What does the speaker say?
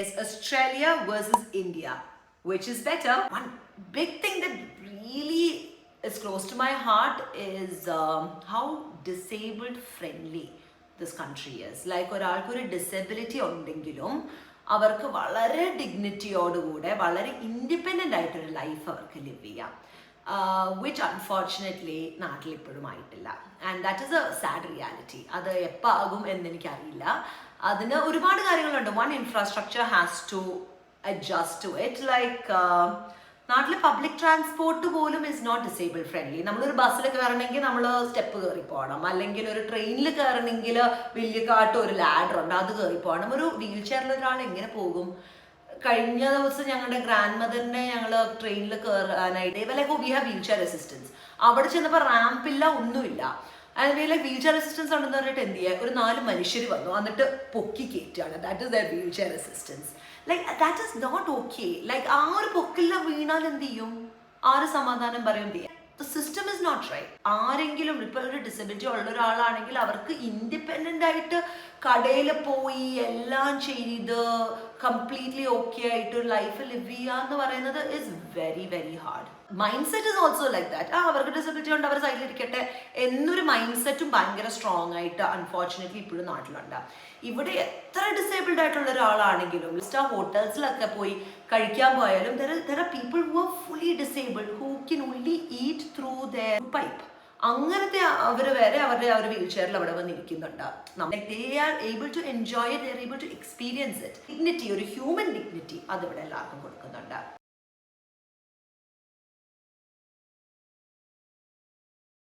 is Australia versus India. Which is better? One big thing that really is close to my heart is how disabled friendly this country is. Like ഒരാൾക്ക് ഒരു disability ഉണ്ടെങ്കിലും അവർക്ക് വളരെ ഡിഗ്നിറ്റിയോടുകൂടെ വളരെ independent ആയിട്ടൊരു life അവർക്ക് live ചെയ്യാം. Which unfortunately നാട്ടിൽ ഇപ്പോഴും ആയിട്ടില്ല. And that is a sad reality. അത് എപ്പോൾ ആകും എന്നെനിക്കറിയില്ല. അതിന് ഒരുപാട് കാര്യങ്ങളുണ്ട്. One, infrastructure has to adjust to it. Like നാട്ടിൽ പബ്ലിക് ട്രാൻസ്പോർട്ട് പോലും ഇസ് നോട്ട് ഡിസേബിൾ ഫ്രണ്ട്ലി. നമ്മളൊരു ബസ്സിൽ കയറണമെങ്കിൽ നമ്മൾ സ്റ്റെപ്പ് കയറി പോകണം, അല്ലെങ്കിൽ ഒരു ട്രെയിനിൽ കയറണമെങ്കിൽ വലിയ കാട്ട് ഒരു ലാഡർ ഉണ്ട്, അത് കയറി പോകണം. ഒരു വീൽ ചെയറിൽ ഒരാൾ എങ്ങനെ പോകും? കഴിഞ്ഞ ദിവസം ഞങ്ങളുടെ ഗ്രാൻഡ് മദറിനെ ഞങ്ങൾ ട്രെയിനിൽ കയറാനായിട്ട് like we have wheelchair assistance. അവിടെ ചെന്നപ്പോൾ റാമ്പില്ല, ഒന്നുമില്ല. അതിന് ലൈക്ക് വീൽ ചെയർ അസിസ്റ്റൻസ് ഉണ്ടെന്ന് പറഞ്ഞിട്ട് എന്ത് ചെയ്യുക, ഒരു 4 മനുഷ്യർ വന്നു എന്നിട്ട് പൊക്കി കയറ്റുകയാണ്. That is the wheelchair assistance. Like that is not okay. Like ആ ഒരു പൊക്കില്ല വീണാൽ എന്ത് ചെയ്യും? ആര് സമാധാനം പറയും? The system is not right. ആരെങ്കിലും ഇപ്പോൾ ഒരു ഡിസബിലിറ്റി ഉള്ള ഒരാളാണെങ്കിൽ അവർക്ക് ഇൻഡിപെൻഡൻ്റ് ആയിട്ട് കടയിൽ പോയി എല്ലാം ചെയ്ത് കംപ്ലീറ്റ്ലി ഓക്കെ ആയിട്ട് ഒരു ലൈഫ് ലിവ് ചെയ്യുക എന്ന് പറയുന്നത് is very very hard. Mind set is also like that. അവർക്ക് ഡിസബിലിറ്റി ഉണ്ട്, അവർ സൈഡിലിരിക്കട്ടെ എന്നൊരു മൈൻഡ് സെറ്റും ഭയങ്കര സ്ട്രോങ് ആയിട്ട് അൺഫോർച്ചുനേറ്റ്ലി ഇപ്പോഴും നാട്ടിലുണ്ട്. ഇവിടെ എത്ര ഡിസേബിൾഡ് ആയിട്ടുള്ള ഒരാളാണെങ്കിലും സ്റ്റാർ ഹോട്ടൽസിലൊക്കെ പോയി കഴിക്കാൻ പോയാലും there are people who are fully disabled who can only eat through their pipe. അങ്ങനത്തെ അവർ വരെ അവരുടെ ആ ഒരു വീൽ ചെയറിൽ അവിടെ വന്നിരിക്കുന്നുണ്ട്. they are able to enjoy it, they are able to experience it. Dignity, ഒരു ഹ്യൂമൻ ഡിഗ്നിറ്റി അതിവിടെ എല്ലാവർക്കും കൊടുക്കുന്നുണ്ട്.